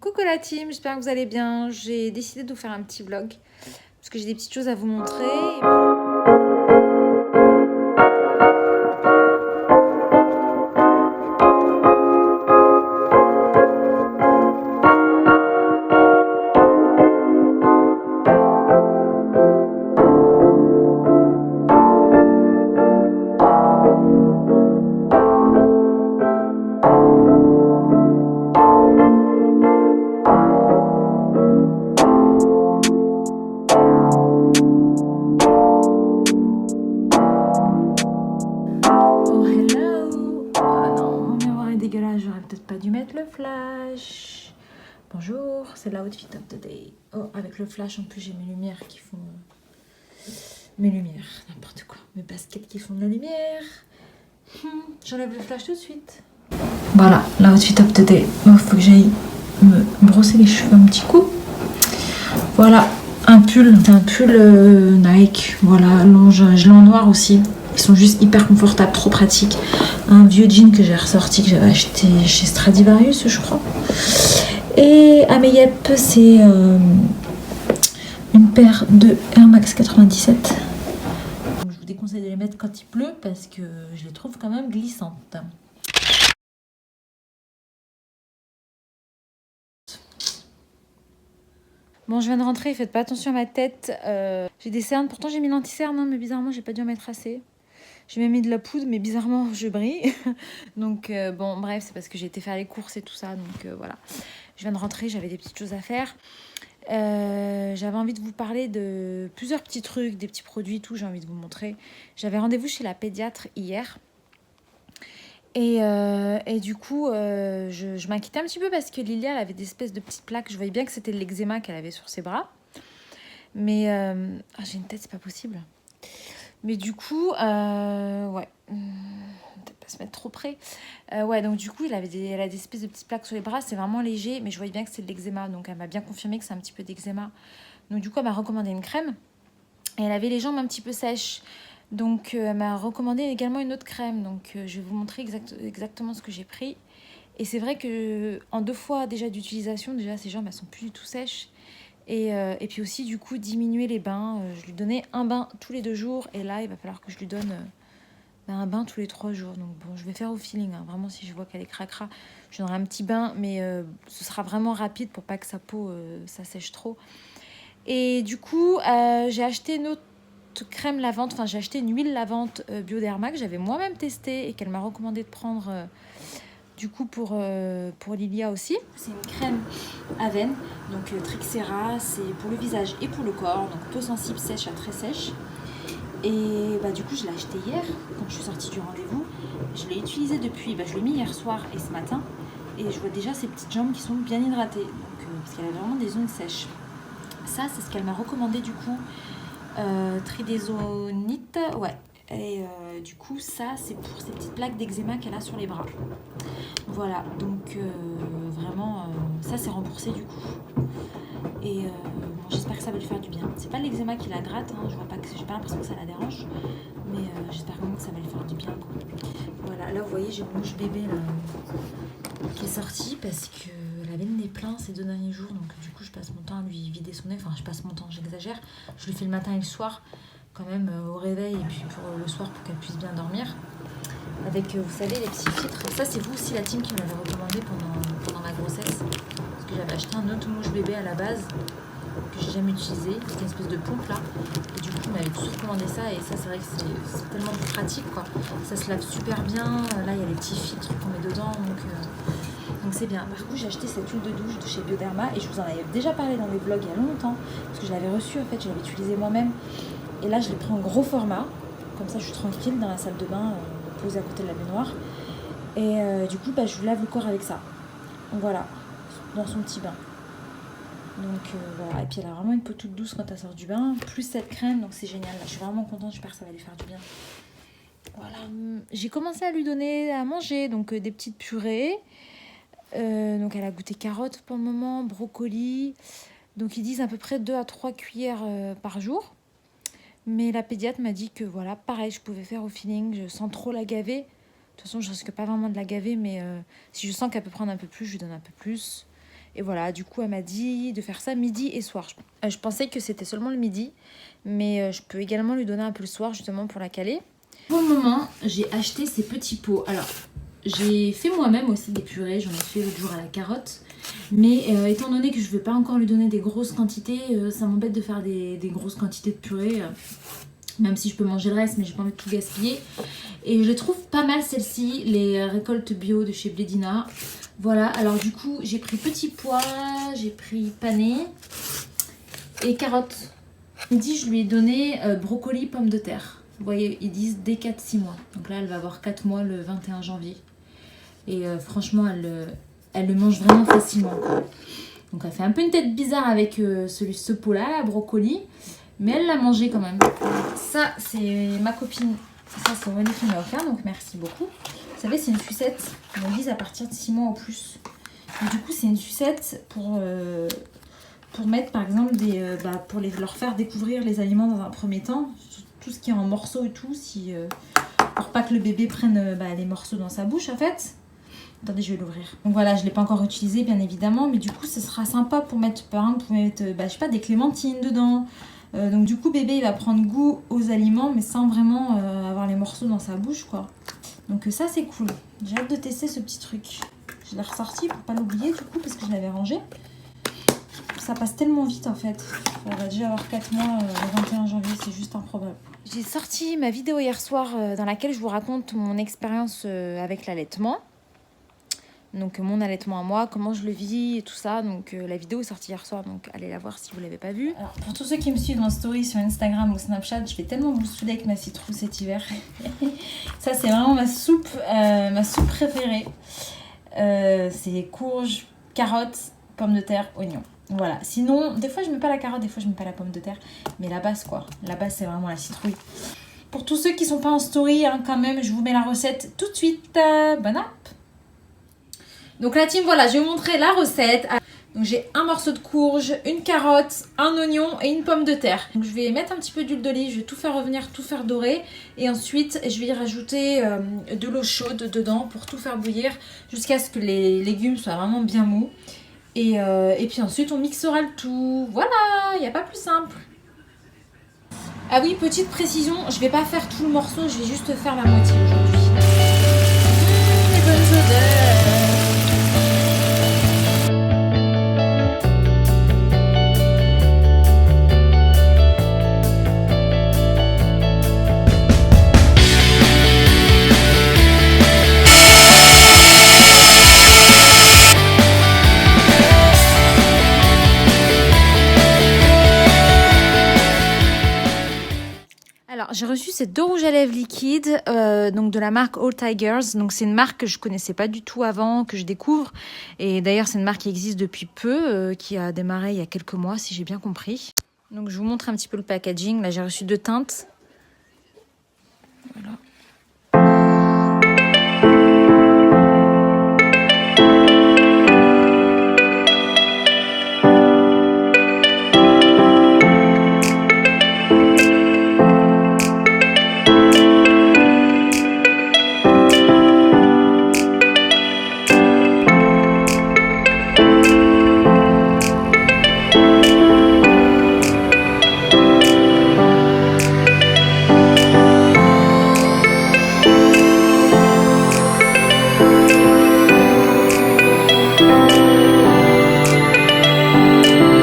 Coucou la team, j'espère que vous allez bien. J'ai décidé de vous faire un petit vlog parce que j'ai des petites choses à vous montrer. Oh hello. Ah non, mon miroir est dégueulasse, j'aurais peut-être pas dû mettre le flash. Bonjour, c'est l'outfit of the day. Oh, avec le flash en plus j'ai mes lumières qui font... Mes lumières, n'importe quoi. Mes baskets qui font de la lumière. J'enlève le flash tout de suite. Voilà, l'outfit of the day. Il faut que j'aille me brosser les cheveux un petit coup. Voilà, un pull. C'est un pull Nike. Voilà, long, je l'ai en noir aussi. Ils sont juste hyper confortables, trop pratiques. Un vieux jean que j'ai ressorti, que j'avais acheté chez Stradivarius, je crois. Et à mes yep, c'est une paire de Air Max 97. Je vous déconseille de les mettre quand il pleut parce que je les trouve quand même glissantes. Bon, je viens de rentrer, faites pas attention à ma tête. J'ai des cernes, pourtant j'ai mis l'anti-cerne, hein, mais bizarrement j'ai pas dû en mettre assez. J'ai même mis de la poudre, mais bizarrement je brille. Donc bon, bref, c'est parce que j'ai été faire les courses et tout ça. Donc voilà, je viens de rentrer, j'avais des petites choses à faire. J'avais envie de vous parler de plusieurs petits trucs, des petits produits, tout, j'ai envie de vous montrer. J'avais rendez-vous chez la pédiatre hier. Et du coup, je m'inquiétais un petit peu parce que Lilia, elle avait des espèces de petites plaques. Je voyais bien que c'était de l'eczéma qu'elle avait sur ses bras. Mais j'ai une tête, c'est pas possible. Mais du coup, ouais, peut-être pas se mettre trop près. Ouais, donc du coup, elle a des espèces de petites plaques sur les bras. C'est vraiment léger, mais je voyais bien que c'est de l'eczéma. Donc elle m'a bien confirmé que c'est un petit peu d'eczéma. Donc du coup, elle m'a recommandé une crème. Et elle avait les jambes un petit peu sèches. Donc elle m'a recommandé également une autre crème. Donc je vais vous montrer exactement ce que j'ai pris. Et c'est vrai que en 2 fois déjà d'utilisation, déjà ses jambes elles sont plus du tout sèches. Et puis aussi du coup diminuer les bains. Je lui donnais un bain tous les 2 jours. Et là il va falloir que je lui donne un bain tous les 3 jours. Donc bon, je vais faire au feeling. Hein. Vraiment, si je vois qu'elle est cracra, je donnerai un petit bain. Mais ce sera vraiment rapide pour pas que sa peau ça sèche trop. Et du coup j'ai acheté une autre crème lavante, enfin j'ai acheté une huile lavante Bioderma que j'avais moi-même testée et qu'elle m'a recommandé de prendre du coup pour Lilia aussi. C'est une crème à veine, donc Trixera, c'est pour le visage et pour le corps, donc peau sensible, sèche à très sèche. Et bah du coup je l'ai acheté hier quand je suis sortie du rendez-vous. Je l'ai utilisé depuis, je l'ai mis hier soir et ce matin. Et je vois déjà ces petites jambes qui sont bien hydratées, donc, parce qu'elle a vraiment des ongles sèches. Ça c'est ce qu'elle m'a recommandé du coup. Tridésonite, ouais. Et du coup, ça, c'est pour ces petites plaques d'eczéma qu'elle a sur les bras. Voilà, donc vraiment, ça, c'est remboursé du coup. Et bon, j'espère que ça va lui faire du bien. C'est pas l'eczéma qui la gratte, hein, j'ai pas l'impression que ça la dérange. Mais j'espère quand même que ça va lui faire du bien. Voilà, là, vous voyez, j'ai une mouche bébé là, qui est sortie parce que elle avait le nez plein ces 2 derniers jours, donc du coup je passe mon temps à lui vider son nez, enfin je passe mon temps, j'exagère, je le fais le matin et le soir quand même au réveil et puis pour le soir pour qu'elle puisse bien dormir avec vous savez les petits filtres. Ça c'est vous aussi la team qui m'avait recommandé pendant ma grossesse parce que j'avais acheté un autre mouche bébé à la base que j'ai jamais utilisé, c'était une espèce de pompe là et du coup on m'avait tous recommandé ça et ça c'est vrai que c'est tellement plus pratique quoi, ça se lave super bien, là il y a les petits filtres qu'on met dedans donc c'est bien. Par contre, j'ai acheté cette huile de douche de chez Bioderma et je vous en avais déjà parlé dans mes vlogs il y a longtemps parce que je l'avais reçue en fait, je l'avais utilisée moi-même. Et là, je l'ai pris en gros format. Comme ça, je suis tranquille dans la salle de bain, posée à côté de la baignoire. Et du coup, je vous lave le corps avec ça. Donc voilà, dans son petit bain. Donc voilà. Et puis elle a vraiment une peau toute douce quand elle sort du bain. Plus cette crème, donc c'est génial. Là, je suis vraiment contente, j'espère que ça va lui faire du bien. Voilà. J'ai commencé à lui donner à manger, donc des petites purées. Donc elle a goûté carottes pour le moment, brocoli. Donc ils disent à peu près 2 à 3 cuillères par jour. Mais la pédiatre m'a dit que voilà, pareil, je pouvais faire au feeling, sans trop la gaver. De toute façon, je risque pas vraiment de la gaver, mais si je sens qu'elle peut prendre un peu plus, je lui donne un peu plus. Et voilà, du coup, elle m'a dit de faire ça midi et soir. Je pensais que c'était seulement le midi, mais je peux également lui donner un peu le soir, justement, pour la caler. Pour le moment, j'ai acheté ces petits pots. Alors, j'ai fait moi-même aussi des purées. J'en ai fait l'autre jour à la carotte. Mais étant donné que je ne veux pas encore lui donner des grosses quantités, ça m'embête de faire des grosses quantités de purée. Même si je peux manger le reste, mais j'ai pas envie de tout gaspiller. Et je les trouve pas mal celles-ci, les récoltes bio de chez Blédina. Voilà, alors du coup, j'ai pris petits pois, j'ai pris pané et carottes. Midi, je lui ai donné brocoli, pommes de terre. Vous voyez, ils disent dès 4-6 mois. Donc là, elle va avoir 4 mois le 21 janvier. Et franchement, elle le mange vraiment facilement, quoi. Donc elle fait un peu une tête bizarre avec ce pot-là, la brocoli. Mais elle l'a mangé quand même. Ça, c'est ma copine. Ça, c'est Wendy qui m'a offert, donc merci beaucoup. Vous savez, c'est une sucette. On vise à partir de 6 mois ou plus. Et du coup, c'est une sucette pour mettre, par exemple, pour leur faire découvrir les aliments dans un premier temps. Tout ce qui est en morceaux et tout, pour pas que le bébé prenne les morceaux dans sa bouche, en fait. Attendez, je vais l'ouvrir. Donc voilà, je ne l'ai pas encore utilisé, bien évidemment. Mais du coup, ce sera sympa pour mettre, par exemple, je sais pas, des clémentines dedans. Donc du coup, bébé, il va prendre goût aux aliments, mais sans vraiment avoir les morceaux dans sa bouche, quoi. Donc ça, c'est cool. J'ai hâte de tester ce petit truc. Je l'ai ressorti pour pas l'oublier, du coup, parce que je l'avais rangé. Ça passe tellement vite, en fait. On va déjà avoir 4 mois le 21 janvier, c'est juste improbable. J'ai sorti ma vidéo hier soir dans laquelle je vous raconte mon expérience avec l'allaitement. Donc mon allaitement à moi, comment je le vis et tout ça. Donc la vidéo est sortie hier soir, donc allez la voir si vous ne l'avez pas vue. Alors pour tous ceux qui me suivent en story sur Instagram ou Snapchat, je vais tellement vous saouler avec ma citrouille cet hiver. Ça c'est vraiment ma soupe préférée. C'est courge, carottes, pommes de terre, oignons. Voilà. Sinon, des fois je mets pas la carotte, des fois je mets pas la pomme de terre. Mais la base quoi. La base c'est vraiment la citrouille. Pour tous ceux qui sont pas en story, hein, quand même, je vous mets la recette tout de suite. Bonne app! Donc la team, voilà, je vais vous montrer la recette. Donc j'ai un morceau de courge, une carotte, un oignon et une pomme de terre. Donc je vais mettre un petit peu d'huile d'olive, je vais tout faire revenir, tout faire dorer. Et ensuite, je vais y rajouter de l'eau chaude dedans pour tout faire bouillir jusqu'à ce que les légumes soient vraiment bien mous. Et puis ensuite, on mixera le tout. Voilà, il n'y a pas plus simple. Ah oui, petite précision, je vais pas faire tout le morceau, je vais juste faire la moitié aujourd'hui. Les bonnes odeurs. Alors, j'ai reçu ces 2 rouges à lèvres liquides donc de la marque All Tigers. Donc, c'est une marque que je connaissais pas du tout avant, que je découvre. Et d'ailleurs, c'est une marque qui existe depuis peu, qui a démarré il y a quelques mois, si j'ai bien compris. Donc, je vous montre un petit peu le packaging. Là, j'ai reçu 2 teintes. Voilà.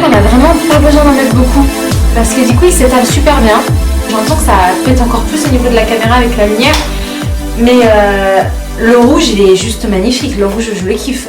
On a vraiment pas besoin d'en mettre beaucoup parce que du coup il s'étale super bien. J'entends que ça pète encore plus au niveau de la caméra avec la lumière, mais le rouge il est juste magnifique. Le rouge je le kiffe.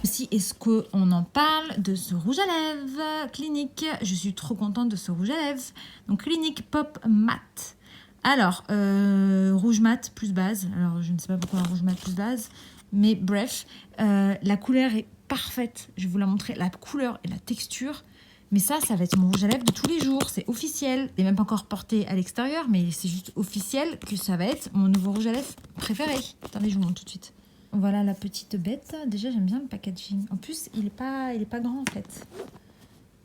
Aussi, est-ce qu'on en parle de ce rouge à lèvres Clinique? Je suis trop contente de ce rouge à lèvres. Donc Clinique Pop Matte. Alors rouge mat plus base. Alors je ne sais pas pourquoi un rouge mat plus base, mais bref, la couleur est parfaite. Je vais vous la montrer, la couleur et la texture. Mais ça va être mon rouge à lèvres de tous les jours. C'est officiel. Il n'est même pas encore porté à l'extérieur, mais c'est juste officiel que ça va être mon nouveau rouge à lèvres préféré. Attendez, je vous montre tout de suite. Voilà la petite bête. Déjà, j'aime bien le packaging. En plus, il est pas grand en fait.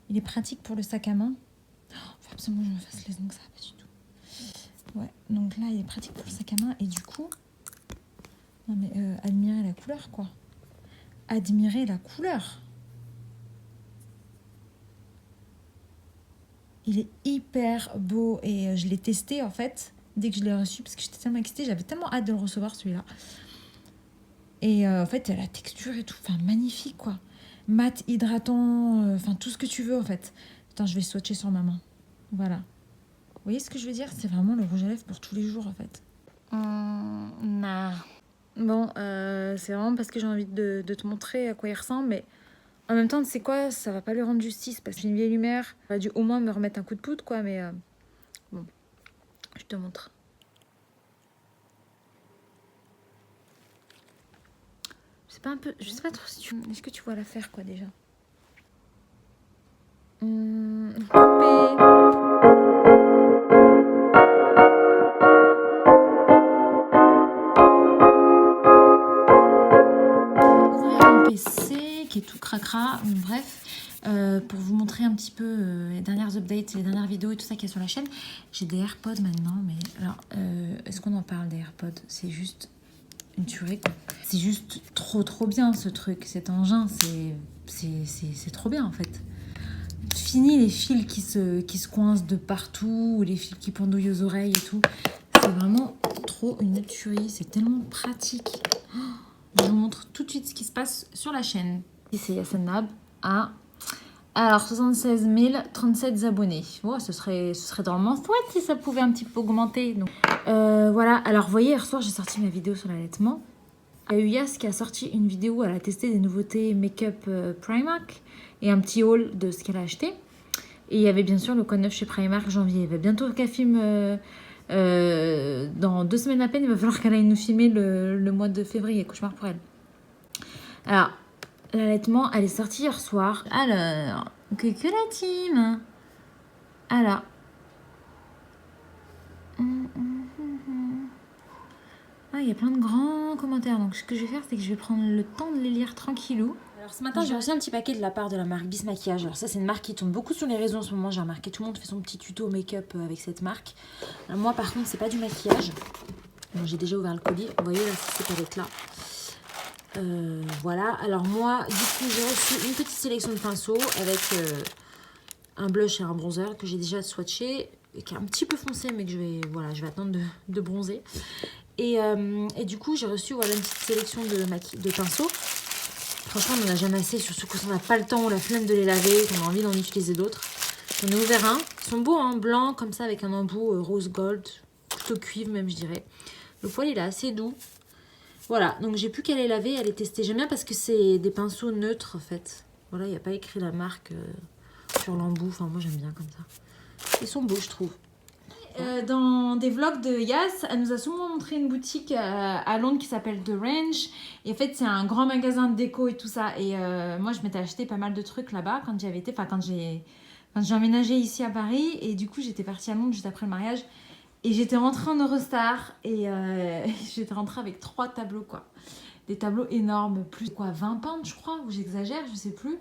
Il est pratique pour le sac à main. Faut absolument que je me fasse les ongles, ça va pas du tout. Ouais, donc là, il est pratique pour le sac à main. Et du coup, non mais admirez la couleur quoi. Admirez la couleur. Il est hyper beau et je l'ai testé en fait dès que je l'ai reçu parce que j'étais tellement excitée, j'avais tellement hâte de le recevoir celui-là. Et en fait, la texture et tout, enfin magnifique quoi. Mat, hydratant, enfin tout ce que tu veux en fait. Attends, je vais swatcher sur ma main. Voilà. Vous voyez ce que je veux dire? C'est vraiment le rouge à lèvres pour tous les jours en fait. Nah. Bon, c'est vraiment parce que j'ai envie de te montrer à quoi il ressemble, mais en même temps, tu sais quoi, ça va pas lui rendre justice parce que j'ai une vieille lumière. J'aurais dû au moins me remettre un coup de poudre, quoi, mais bon, je te montre. C'est pas un peu, je sais pas trop si tu, est-ce que tu vois l'affaire, quoi, déjà. Coupé. PC qui est tout cracra, bref, pour vous montrer un petit peu les dernières updates, les dernières vidéos et tout ça qu'il y a sur la chaîne. J'ai des AirPods maintenant, mais alors, est-ce qu'on en parle des AirPods? C'est juste une tuerie, quoi. C'est juste trop bien ce truc, cet engin, c'est trop bien en fait. Fini les fils qui se coincent de partout, ou les fils qui pendouillent aux oreilles et tout. C'est vraiment trop une tuerie, c'est tellement pratique. Je vous montre tout de suite ce qui se passe sur la chaîne. Ici, c'est Yassine à... Alors, 76 037 abonnés. Oh, ce serait drôlement chouette si ça pouvait un petit peu augmenter. Donc, voilà. Alors, vous voyez, hier soir, j'ai sorti ma vidéo sur l'allaitement. Il y a eu Yas qui a sorti une vidéo. Elle a testé des nouveautés make-up Primark et un petit haul de ce qu'elle a acheté. Et il y avait bien sûr le code 9 chez Primark janvier. Il y avait bientôt qu'à filmer... dans 2 semaines à peine, il va falloir qu'elle aille nous filmer le mois de février. Cauchemar pour elle. Alors, l'allaitement, elle est sortie hier soir. Alors, que la team. Alors. Ah, il y a plein de grands commentaires. Donc, ce que je vais faire, c'est que je vais prendre le temps de les lire tranquillou. Alors, ce matin, j'ai reçu un petit paquet de la part de la marque Bis Maquillage. Alors, ça, c'est une marque qui tourne beaucoup sur les réseaux en ce moment. J'ai remarqué, tout le monde fait son petit tuto make-up avec cette marque. Alors, moi, par contre, c'est pas du maquillage. Bon, j'ai déjà ouvert le colis. Vous voyez, là, c'est cette palette-là. Voilà, alors moi du coup j'ai reçu une petite sélection de pinceaux avec un blush et un bronzer que j'ai déjà swatché et qui est un petit peu foncé mais que je vais attendre de bronzer et du coup j'ai reçu voilà, une petite sélection de pinceaux. Franchement on n'en a jamais assez, surtout quand on n'a pas le temps ou la flemme de les laver, qu'on a envie d'en utiliser d'autres. J'en ai ouvert un, ils sont beaux hein, blanc comme ça avec un embout rose gold, plutôt cuivre même je dirais. Le poil il est assez doux. Voilà, donc j'ai plus qu'à les laver, à les tester. J'aime bien parce que c'est des pinceaux neutres en fait. Voilà, il n'y a pas écrit la marque sur l'embout. Enfin, moi j'aime bien comme ça. Ils sont beaux, je trouve. Dans des vlogs de Yas, elle nous a souvent montré une boutique à Londres qui s'appelle The Range. Et en fait, c'est un grand magasin de déco et tout ça. Et moi, je m'étais acheté pas mal de trucs là-bas quand j'y avais été. Enfin, quand j'ai emménagé ici à Paris. Et du coup, j'étais partie à Londres juste après le mariage. Et j'étais rentrée en Eurostar et j'étais rentrée avec 3 tableaux quoi. Des tableaux énormes, plus quoi 20 pounds je crois, ou j'exagère, je sais plus.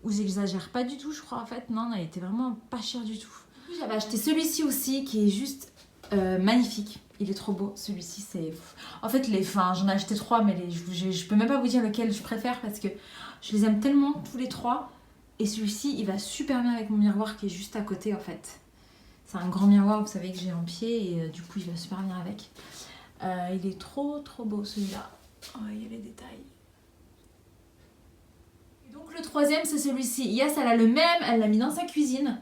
Ou j'exagère pas du tout je crois en fait, non, elle était vraiment pas chère du tout. J'avais acheté celui-ci aussi qui est juste magnifique. Il est trop beau, celui-ci c'est... En fait j'en ai acheté 3 mais je peux même pas vous dire lequel je préfère parce que je les aime tellement tous les 3. Et celui-ci il va super bien avec mon miroir qui est juste à côté en fait. C'est un grand miroir, vous savez, que j'ai en pied et du coup, il va super bien avec. Il est trop beau celui-là. Oh, il y a les détails. Et donc, le troisième, c'est celui-ci. Yas, elle a le même, elle l'a mis dans sa cuisine.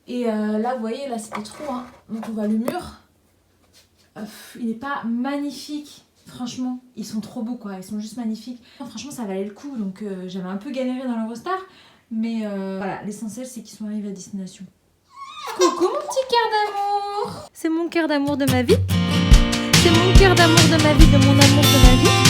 Et là, vous voyez, là, c'était trop. Hein. Donc, on voit le mur. Il n'est pas magnifique. Franchement, ils sont trop beaux, quoi. Ils sont juste magnifiques. Franchement, ça valait le coup. Donc, j'avais un peu galéré dans l'Eurostar. Mais voilà, l'essentiel, c'est qu'ils sont arrivés à destination. Coucou mon petit cœur d'amour. C'est mon cœur d'amour de ma vie. C'est mon cœur d'amour de ma vie, de mon amour de ma vie.